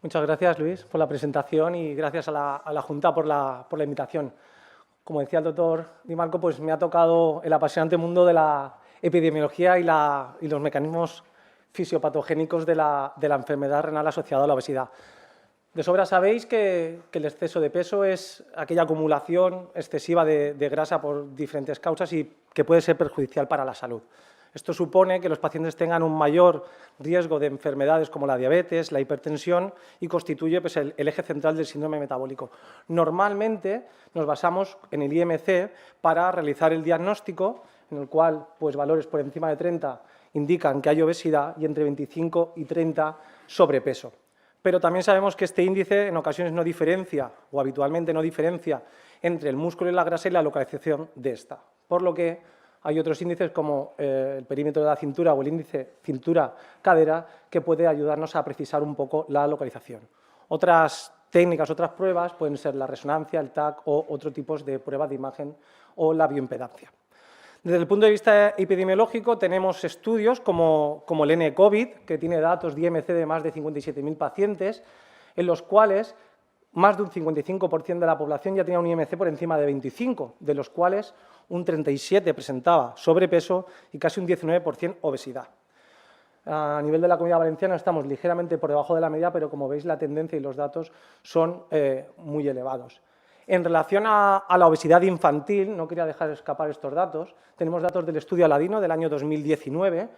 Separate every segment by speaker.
Speaker 1: Muchas gracias, Luis, por la presentación y gracias a la Junta por la invitación. Como decía el doctor Di Marco, pues me ha tocado el apasionante mundo de la epidemiología y los mecanismos fisiopatogénicos de la enfermedad renal asociada a la obesidad. De sobra sabéis que el exceso de peso es aquella acumulación excesiva de grasa por diferentes causas y que puede ser perjudicial para la salud. Esto supone que los pacientes tengan un mayor riesgo de enfermedades como la diabetes, la hipertensión y constituye pues, el eje central del síndrome metabólico. Normalmente nos basamos en el IMC para realizar el diagnóstico, en el cual pues, valores por encima de 30 indican que hay obesidad y entre 25 y 30 sobrepeso. Pero también sabemos que este índice en ocasiones no diferencia, o habitualmente no diferencia, entre el músculo y la grasa y la localización de esta. Por lo que hay otros índices como el perímetro de la cintura o el índice cintura-cadera que puede ayudarnos a precisar un poco la localización. Otras técnicas, otras pruebas pueden ser la resonancia, el TAC o otros tipos de pruebas de imagen o la bioimpedancia. Desde el punto de vista epidemiológico tenemos estudios como el N-COVID, que tiene datos de IMC de más de 57.000 pacientes, en los cuales más de un 55% de la población ya tenía un IMC por encima de 25, de los cuales un 37% presentaba sobrepeso y casi un 19% obesidad. A nivel de la Comunidad Valenciana estamos ligeramente por debajo de la media, pero como veis la tendencia y los datos son muy elevados. En relación a la obesidad infantil, no quería dejar escapar estos datos, tenemos datos del estudio Aladino del año 2019.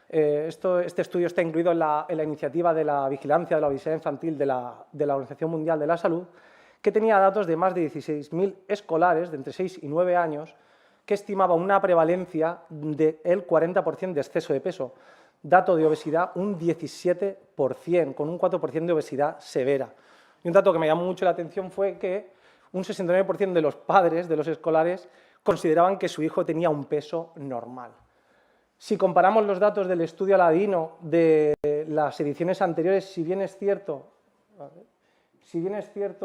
Speaker 1: Este estudio está incluido en la iniciativa de la vigilancia de la obesidad infantil de la Organización Mundial de la Salud, que tenía datos de más de 16.000 escolares de entre 6 y 9 años que estimaba una prevalencia del 40% de exceso de peso, dato de obesidad un 17%, con un 4% de obesidad severa. Y un dato que me llamó mucho la atención fue que un 69% de los padres de los escolares consideraban que su hijo tenía un peso normal. Si comparamos los datos del estudio Aladino de las ediciones anteriores, si bien es cierto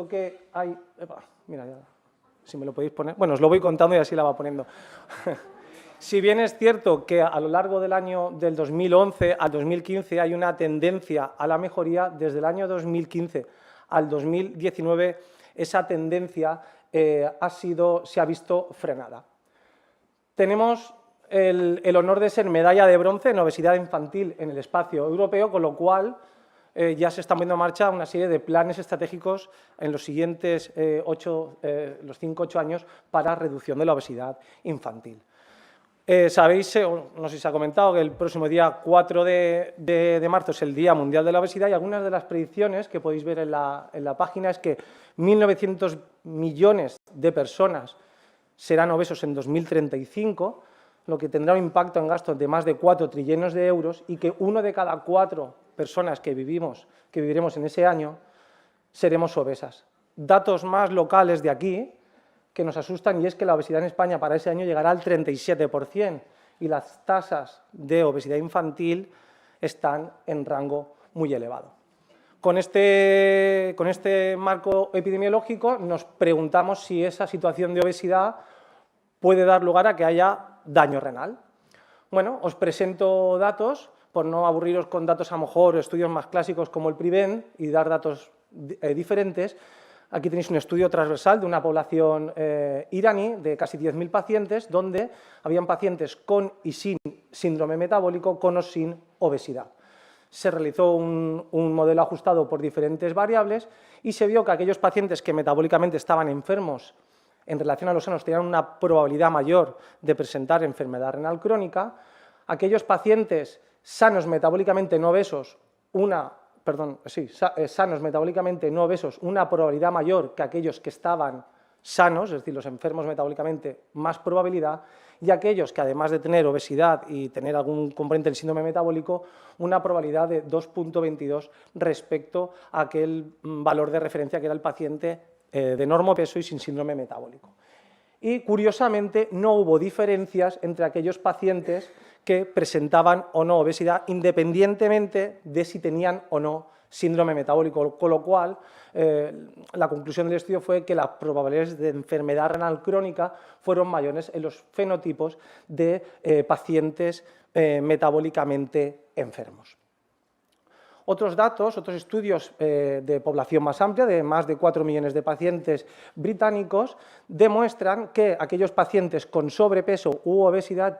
Speaker 1: que hay... Mira, ya, si me lo podéis poner... Bueno, os lo voy contando y así la va poniendo. Si bien es cierto que a lo largo del año del 2011 al 2015 hay una tendencia a la mejoría, desde el año 2015 al 2019 esa tendencia se ha visto frenada. Tenemos el honor de ser medalla de bronce en obesidad infantil en el espacio europeo, con lo cual ya se están poniendo en marcha una serie de planes estratégicos en los siguientes 5-8 años para reducción de la obesidad infantil. Sabéis, no sé si se ha comentado, que el próximo día 4 de marzo es el Día Mundial de la Obesidad y algunas de las predicciones que podéis ver en la página es que 1.900 millones de personas serán obesos en 2035, lo que tendrá un impacto en gastos de más de 4 trillones de euros y que 1 de cada 4 personas que viviremos en ese año seremos obesas. Datos más locales de aquí que nos asustan y es que la obesidad en España para ese año llegará al 37% y las tasas de obesidad infantil están en rango muy elevado. Con este marco epidemiológico nos preguntamos si esa situación de obesidad puede dar lugar a que haya daño renal. Bueno, os presento datos, por no aburriros con datos a lo mejor, estudios más clásicos como el PRIVENT y dar datos diferentes. Aquí tenéis un estudio transversal de una población iraní de casi 10.000 pacientes, donde habían pacientes con y sin síndrome metabólico, con o sin obesidad. Se realizó un modelo ajustado por diferentes variables y se vio que aquellos pacientes que metabólicamente estaban enfermos en relación a los sanos tenían una probabilidad mayor de presentar enfermedad renal crónica. Aquellos pacientes sanos metabólicamente no obesos, sanos metabólicamente no obesos, una probabilidad mayor que aquellos que estaban sanos, es decir, los enfermos metabólicamente, más probabilidad, y aquellos que además de tener obesidad y tener algún componente del síndrome metabólico, una probabilidad de 2,22 respecto a aquel valor de referencia que era el paciente de normopeso y sin síndrome metabólico. Y, curiosamente, no hubo diferencias entre aquellos pacientes que presentaban o no obesidad, independientemente de si tenían o no síndrome metabólico, con lo cual la conclusión del estudio fue que las probabilidades de enfermedad renal crónica fueron mayores en los fenotipos de pacientes metabólicamente enfermos. Otros datos, otros estudios de población más amplia, de más de 4 millones de pacientes británicos, demuestran que aquellos pacientes con sobrepeso u obesidad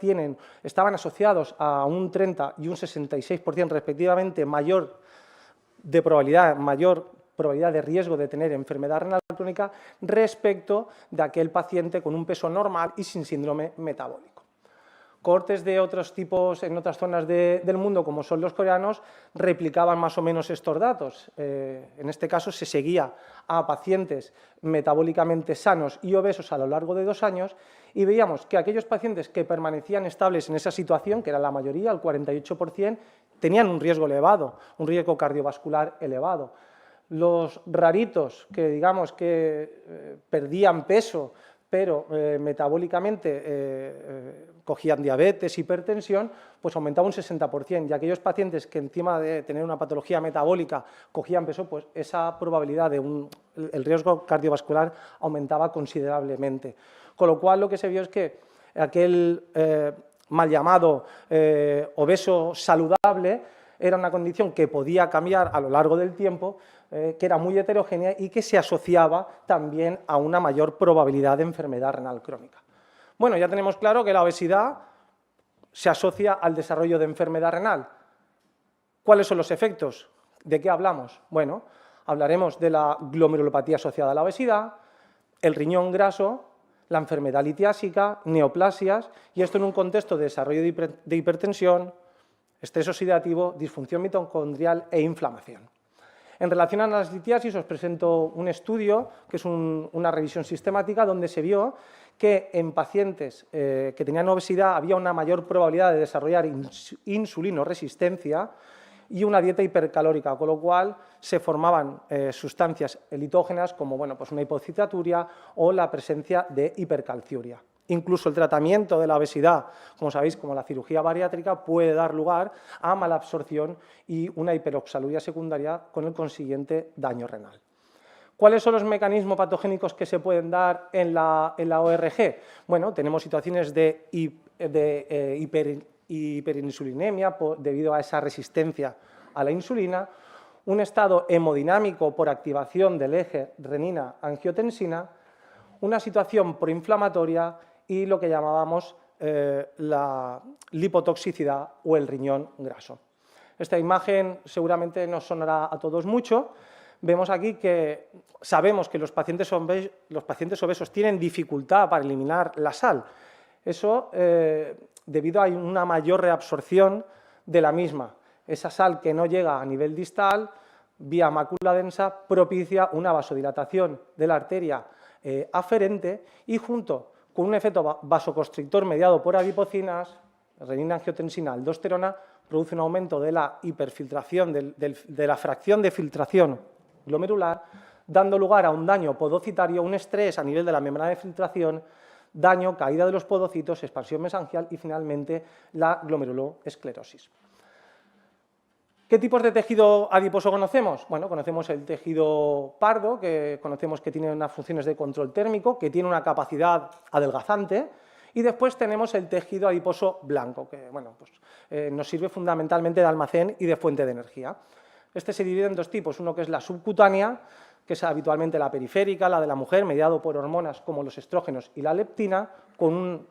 Speaker 1: estaban asociados a un 30 y un 66% respectivamente mayor probabilidad de riesgo de tener enfermedad renal crónica respecto de aquel paciente con un peso normal y sin síndrome metabólico. Cohortes de otros tipos en otras zonas del mundo, como son los coreanos, replicaban más o menos estos datos. En este caso se seguía a pacientes metabólicamente sanos y obesos a lo largo de 2 años y veíamos que aquellos pacientes que permanecían estables en esa situación, que era la mayoría, el 48%, tenían un riesgo elevado, un riesgo cardiovascular elevado. Los raritos que, digamos, que perdían peso, pero metabólicamente cogían diabetes, hipertensión, pues aumentaba un 60%, y aquellos pacientes que encima de tener una patología metabólica cogían peso, pues esa probabilidad el riesgo cardiovascular aumentaba considerablemente. Con lo cual lo que se vio es que aquel mal llamado obeso saludable era una condición que podía cambiar a lo largo del tiempo, que era muy heterogénea y que se asociaba también a una mayor probabilidad de enfermedad renal crónica. Bueno, ya tenemos claro que la obesidad se asocia al desarrollo de enfermedad renal. ¿Cuáles son los efectos? ¿De qué hablamos? Bueno, hablaremos de la glomerulopatía asociada a la obesidad, el riñón graso, la enfermedad litiásica, neoplasias, y esto en un contexto de desarrollo de hipertensión, estrés oxidativo, disfunción mitocondrial e inflamación. En relación a las litiasis, os presento un estudio, que es una revisión sistemática, donde se vio que en pacientes que tenían obesidad había una mayor probabilidad de desarrollar insulinoresistencia y una dieta hipercalórica, con lo cual se formaban sustancias litógenas como pues una hipocitaturia o la presencia de hipercalciuria. Incluso el tratamiento de la obesidad, como sabéis, como la cirugía bariátrica, puede dar lugar a malabsorción y una hiperoxaluria secundaria con el consiguiente daño renal. ¿Cuáles son los mecanismos patogénicos que se pueden dar en la ORG? Bueno, tenemos situaciones de hiperinsulinemia debido a esa resistencia a la insulina, un estado hemodinámico por activación del eje renina-angiotensina, una situación proinflamatoria y lo que llamábamos la lipotoxicidad o el riñón graso. Esta imagen seguramente nos sonará a todos mucho. Vemos aquí que sabemos que los pacientes obesos tienen dificultad para eliminar la sal. Eso debido a una mayor reabsorción de la misma. Esa sal que no llega a nivel distal, vía mácula densa, propicia una vasodilatación de la arteria aferente y junto con un efecto vasoconstrictor mediado por adipocinas, renina-angiotensina, aldosterona, produce un aumento de la hiperfiltración, de la fracción de filtración glomerular, dando lugar a un daño podocitario, un estrés a nivel de la membrana de filtración, daño, caída de los podocitos, expansión mesangial y finalmente la glomeruloesclerosis. ¿Qué tipos de tejido adiposo conocemos? Bueno, conocemos el tejido pardo, que conocemos que tiene unas funciones de control térmico, que tiene una capacidad adelgazante, y después tenemos el tejido adiposo blanco, que nos sirve fundamentalmente de almacén y de fuente de energía. Este se divide en dos tipos, uno que es la subcutánea, que es habitualmente la periférica, la de la mujer, mediado por hormonas como los estrógenos y la leptina, con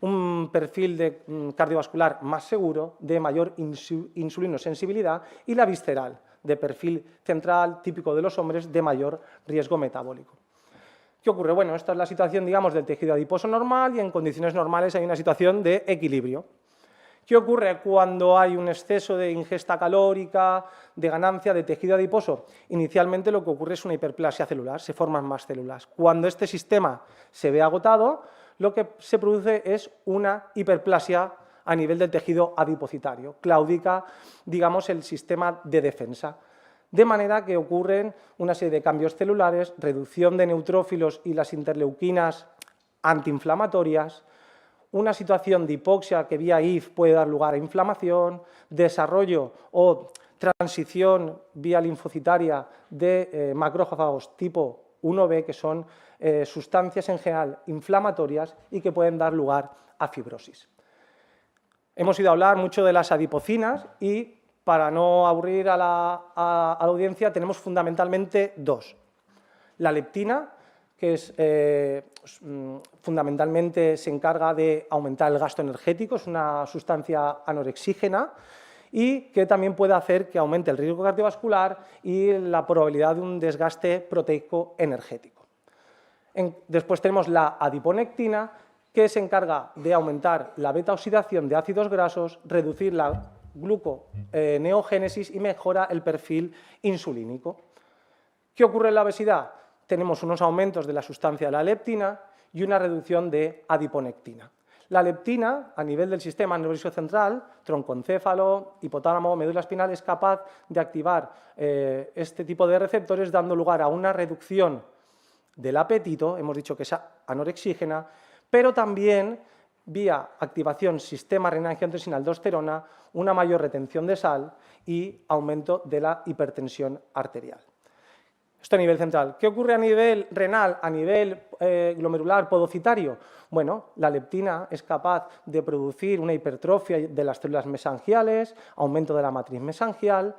Speaker 1: un perfil cardiovascular más seguro, de mayor insulinosensibilidad, y la visceral, de perfil central, típico de los hombres, de mayor riesgo metabólico. ¿Qué ocurre? Bueno, esta es la situación, digamos, del tejido adiposo normal y en condiciones normales hay una situación de equilibrio. ¿Qué ocurre cuando hay un exceso de ingesta calórica, de ganancia de tejido adiposo? Inicialmente lo que ocurre es una hiperplasia celular, se forman más células. Cuando este sistema se ve agotado, lo que se produce es una hiperplasia a nivel del tejido adipocitario. Claudica, digamos, el sistema de defensa. De manera que ocurren una serie de cambios celulares, reducción de neutrófilos y las interleuquinas antiinflamatorias, una situación de hipoxia que vía IF puede dar lugar a inflamación, desarrollo o transición vía linfocitaria de macrófagos tipo 1B, que son sustancias en general inflamatorias y que pueden dar lugar a fibrosis. Hemos oído hablar mucho de las adipocinas y para no aburrir a la audiencia, tenemos fundamentalmente dos. La leptina, que fundamentalmente se encarga de aumentar el gasto energético, es una sustancia anorexígena y que también puede hacer que aumente el riesgo cardiovascular y la probabilidad de un desgaste proteico energético. Después tenemos la adiponectina, que se encarga de aumentar la beta-oxidación de ácidos grasos, reducir la gluconeogénesis y mejora el perfil insulínico. ¿Qué ocurre en la obesidad? Tenemos unos aumentos de la sustancia de la leptina y una reducción de adiponectina. La leptina, a nivel del sistema nervioso central, troncoencéfalo, hipotálamo, médula espinal, es capaz de activar este tipo de receptores, dando lugar a una reducción del apetito, hemos dicho que es anorexígena, pero también vía activación sistema renina-angiotensina-aldosterona, una mayor retención de sal y aumento de la hipertensión arterial. Esto a nivel central. ¿Qué ocurre a nivel renal, a nivel glomerular podocitario? Bueno, la leptina es capaz de producir una hipertrofia de las células mesangiales, aumento de la matriz mesangial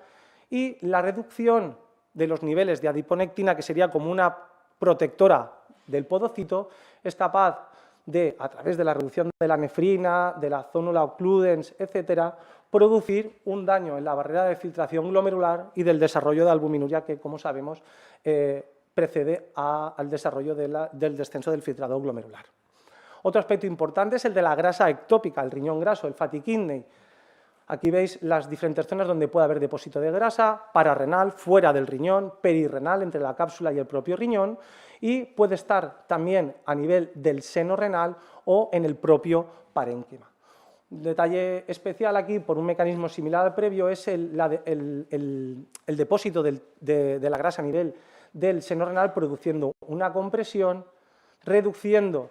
Speaker 1: y la reducción de los niveles de adiponectina, que sería como una protectora del podocito, es capaz de, a través de la reducción de la nefrina, de la zónula occludens, etcétera, producir un daño en la barrera de filtración glomerular y del desarrollo de albuminuria que, como sabemos, precede al desarrollo del descenso del filtrado glomerular. Otro aspecto importante es el de la grasa ectópica, el riñón graso, el fatty kidney. Aquí veis las diferentes zonas donde puede haber depósito de grasa, pararrenal, fuera del riñón, perirrenal, entre la cápsula y el propio riñón, y puede estar también a nivel del seno renal o en el propio parénquima. Un detalle especial aquí, por un mecanismo similar al previo, es el depósito de la grasa a nivel del seno renal, produciendo una compresión, aumentando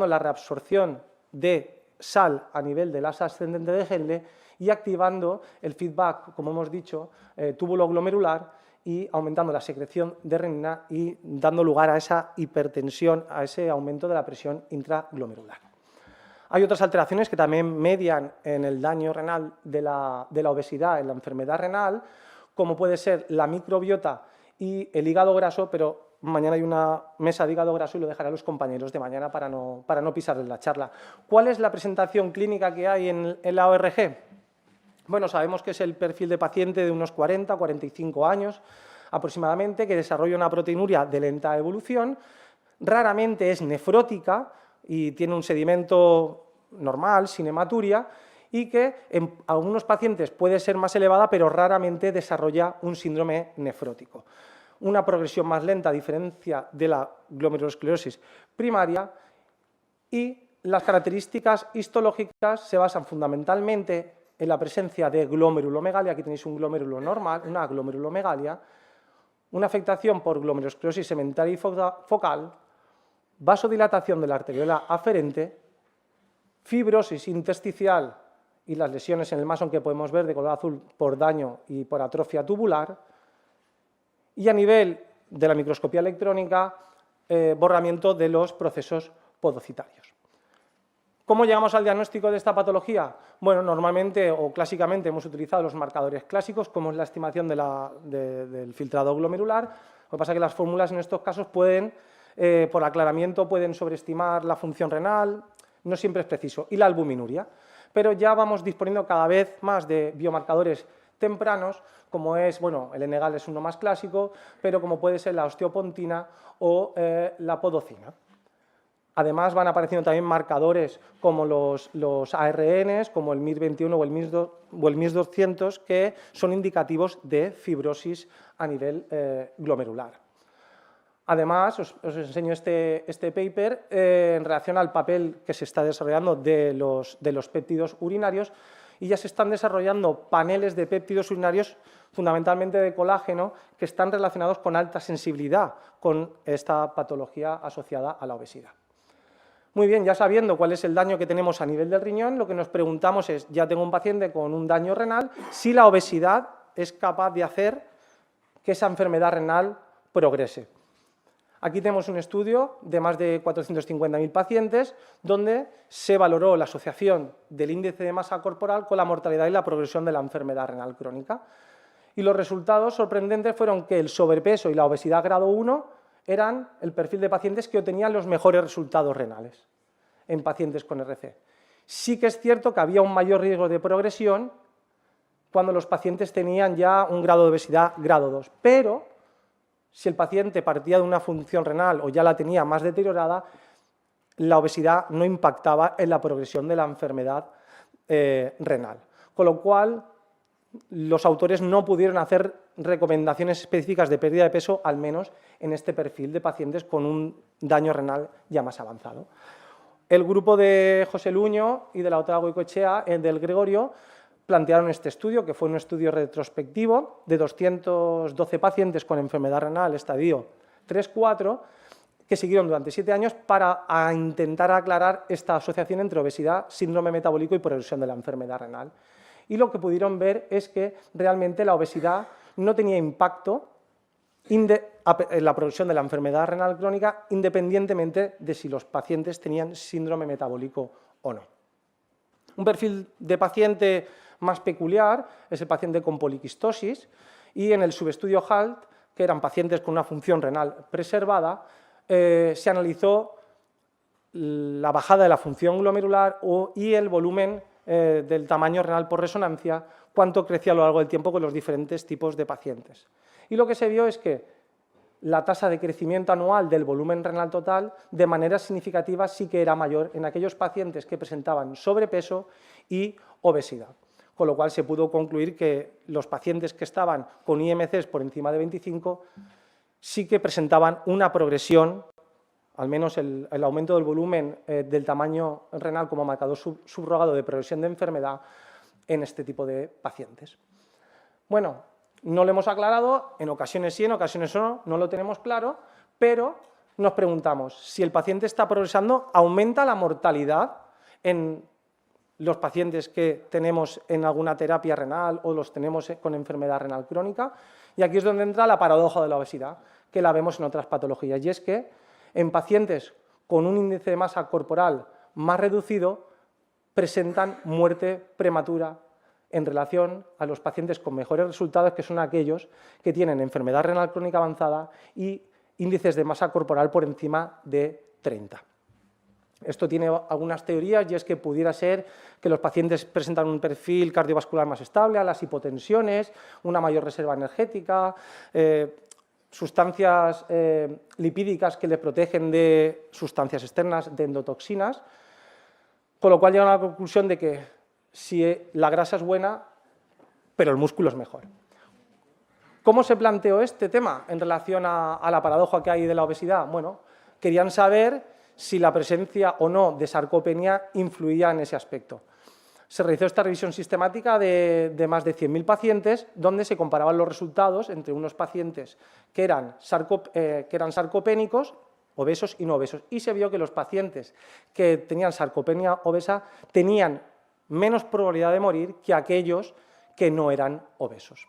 Speaker 1: la reabsorción de sal a nivel del asa ascendente de Henle y activando el feedback, como hemos dicho, túbulo glomerular y aumentando la secreción de renina y dando lugar a esa hipertensión, a ese aumento de la presión intraglomerular. Hay otras alteraciones que también median en el daño renal de la obesidad, en la enfermedad renal, como puede ser la microbiota y el hígado graso, pero mañana hay una mesa de hígado graso y lo dejaré a los compañeros de mañana para no pisarles la charla. ¿Cuál es la presentación clínica que hay en la ORG? Bueno, sabemos que es el perfil de paciente de unos 40, 45 años aproximadamente, que desarrolla una proteinuria de lenta evolución, raramente es nefrótica y tiene un sedimento normal, sin hematuria, y que en algunos pacientes puede ser más elevada, pero raramente desarrolla un síndrome nefrótico. Una progresión más lenta a diferencia de la glomerulosclerosis primaria, y las características histológicas se basan fundamentalmente en la presencia de glomerulomegalia. Aquí tenéis un glomérulo normal, una glomerulomegalia, una afectación por glomerulosclerosis segmentaria y focal, vasodilatación de la arteriola aferente, fibrosis intersticial y las lesiones en el masón que podemos ver de color azul por daño y por atrofia tubular, y a nivel de la microscopía electrónica, borramiento de los procesos podocitarios. ¿Cómo llegamos al diagnóstico de esta patología? Bueno, normalmente o clásicamente hemos utilizado los marcadores clásicos, como es la estimación del filtrado glomerular. Lo que pasa es que las fórmulas en estos casos pueden, por aclaramiento, pueden sobreestimar la función renal, no siempre es preciso, y la albuminuria. Pero ya vamos disponiendo cada vez más de biomarcadores tempranos, como es, bueno, el N-gal es uno más clásico, pero como puede ser la osteopontina o la podocina. Además, van apareciendo también marcadores como los ARNs, como el MIR21 o el MIR200, que son indicativos de fibrosis a nivel glomerular. Además, os enseño este paper en relación al papel que se está desarrollando de los péptidos urinarios, y ya se están desarrollando paneles de péptidos urinarios, fundamentalmente de colágeno, que están relacionados con alta sensibilidad con esta patología asociada a la obesidad. Muy bien, ya sabiendo cuál es el daño que tenemos a nivel del riñón, lo que nos preguntamos es, ya tengo un paciente con un daño renal, si la obesidad es capaz de hacer que esa enfermedad renal progrese. Aquí tenemos un estudio de más de 450.000 pacientes donde se valoró la asociación del índice de masa corporal con la mortalidad y la progresión de la enfermedad renal crónica. Y los resultados sorprendentes fueron que el sobrepeso y la obesidad grado 1 eran el perfil de pacientes que obtenían los mejores resultados renales en pacientes con RC. Sí que es cierto que había un mayor riesgo de progresión cuando los pacientes tenían ya un grado de obesidad grado 2, pero si el paciente partía de una función renal o ya la tenía más deteriorada, la obesidad no impactaba en la progresión de la enfermedad renal. Con lo cual, los autores no pudieron hacer recomendaciones específicas de pérdida de peso, al menos en este perfil de pacientes con un daño renal ya más avanzado. El grupo de José Luño y de la otra Goicoechea, del Gregorio, plantearon este estudio, que fue un estudio retrospectivo de 212 pacientes con enfermedad renal estadio 3-4, que siguieron durante 7 años para intentar aclarar esta asociación entre obesidad, síndrome metabólico y progresión de la enfermedad renal. Y lo que pudieron ver es que realmente la obesidad no tenía impacto en la progresión de la enfermedad renal crónica, independientemente de si los pacientes tenían síndrome metabólico o no. Un perfil de paciente más peculiar es el paciente con poliquistosis, y en el subestudio HALT, que eran pacientes con una función renal preservada, se analizó la bajada de la función glomerular y el volumen del tamaño renal por resonancia, cuánto crecía a lo largo del tiempo con los diferentes tipos de pacientes. Y lo que se vio es que la tasa de crecimiento anual del volumen renal total de manera significativa sí que era mayor en aquellos pacientes que presentaban sobrepeso y obesidad, con lo cual se pudo concluir que los pacientes que estaban con IMCs por encima de 25 sí que presentaban una progresión, al menos el aumento del volumen del tamaño renal como marcador subrogado de progresión de enfermedad en este tipo de pacientes. Bueno, no lo hemos aclarado, en ocasiones sí, en ocasiones no, no lo tenemos claro, pero nos preguntamos, si el paciente está progresando, ¿aumenta la mortalidad en los pacientes que tenemos en alguna terapia renal o los tenemos con enfermedad renal crónica? Y aquí es donde entra la paradoja de la obesidad, que la vemos en otras patologías, y es que en pacientes con un índice de masa corporal más reducido presentan muerte prematura en relación a los pacientes con mejores resultados, que son aquellos que tienen enfermedad renal crónica avanzada y índices de masa corporal por encima de 30. Esto tiene algunas teorías, y es que pudiera ser que los pacientes presentan un perfil cardiovascular más estable a las hipotensiones, una mayor reserva energética, sustancias lipídicas que le protegen de sustancias externas, de endotoxinas, con lo cual llegan a la conclusión de que si la grasa es buena, pero el músculo es mejor. ¿Cómo se planteó este tema en relación a la paradoja que hay de la obesidad? Bueno, querían saber si la presencia o no de sarcopenia influía en ese aspecto. Se realizó esta revisión sistemática de más de 100.000 pacientes, donde se comparaban los resultados entre unos pacientes que eran sarcopénicos, obesos y no obesos, y se vio que los pacientes que tenían sarcopenia obesa tenían menos probabilidad de morir que aquellos que no eran obesos.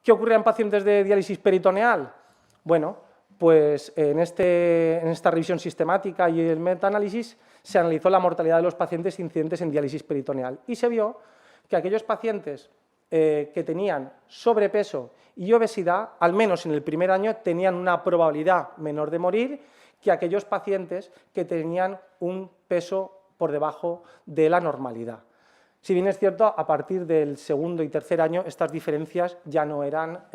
Speaker 1: ¿Qué ocurría en pacientes de diálisis peritoneal? Bueno, pues en esta revisión sistemática y el metaanálisis se analizó la mortalidad de los pacientes incidentes en diálisis peritoneal, y se vio que aquellos pacientes que tenían sobrepeso y obesidad, al menos en el primer año, tenían una probabilidad menor de morir que aquellos pacientes que tenían un peso por debajo de la normalidad. Si bien es cierto, a partir del segundo y tercer año estas diferencias ya no eran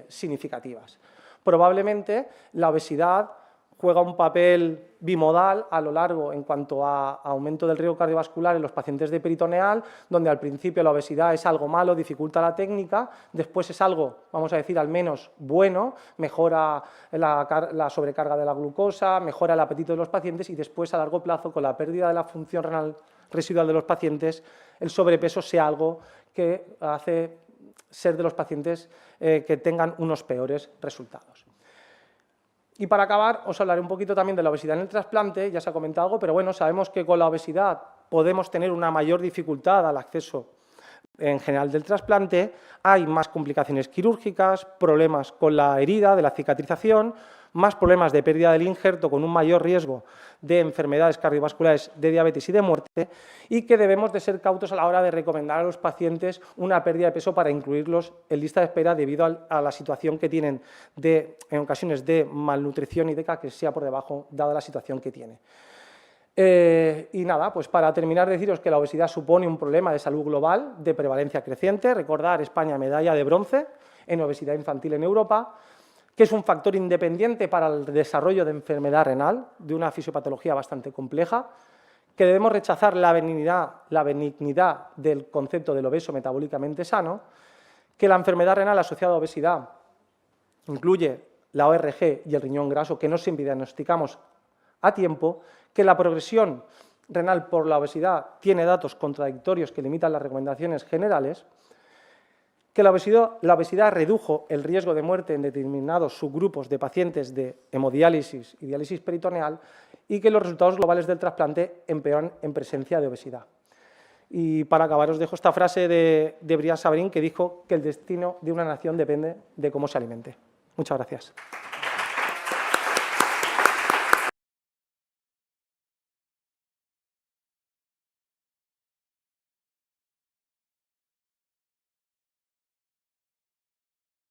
Speaker 1: significativas. Probablemente la obesidad juega un papel bimodal a lo largo en cuanto a aumento del riesgo cardiovascular en los pacientes de peritoneal, donde al principio la obesidad es algo malo, dificulta la técnica, después es algo, vamos a decir, al menos bueno, mejora la sobrecarga de la glucosa, mejora el apetito de los pacientes, y después a largo plazo, con la pérdida de la función renal residual de los pacientes, el sobrepeso sea algo que hace ser de los pacientes que tengan unos peores resultados. Y para acabar, os hablaré un poquito también de la obesidad en el trasplante. Ya se ha comentado algo, pero bueno, sabemos que con la obesidad podemos tener una mayor dificultad al acceso en general del trasplante, hay más complicaciones quirúrgicas, problemas con la herida de la cicatrización, más problemas de pérdida del injerto con un mayor riesgo de enfermedades cardiovasculares, de diabetes y de muerte, y que debemos de ser cautos a la hora de recomendar a los pacientes una pérdida de peso para incluirlos en lista de espera debido a la situación que tienen en ocasiones de malnutrición y de que sea por debajo, dada la situación que tiene. Y nada, pues para terminar deciros que la obesidad supone un problema de salud global de prevalencia creciente. Recordar, España medalla de bronce en obesidad infantil en Europa, que es un factor independiente para el desarrollo de enfermedad renal, de una fisiopatología bastante compleja, que debemos rechazar la benignidad del concepto del obeso metabólicamente sano, que la enfermedad renal asociada a obesidad incluye la ORG y el riñón graso, que no siempre diagnosticamos a tiempo, que la progresión renal por la obesidad tiene datos contradictorios que limitan las recomendaciones generales, que la obesidad redujo el riesgo de muerte en determinados subgrupos de pacientes de hemodiálisis y diálisis peritoneal y que los resultados globales del trasplante empeoran en presencia de obesidad. Y para acabar os dejo esta frase de Brian Sabrin, que dijo que el destino de una nación depende de cómo se alimente. Muchas gracias.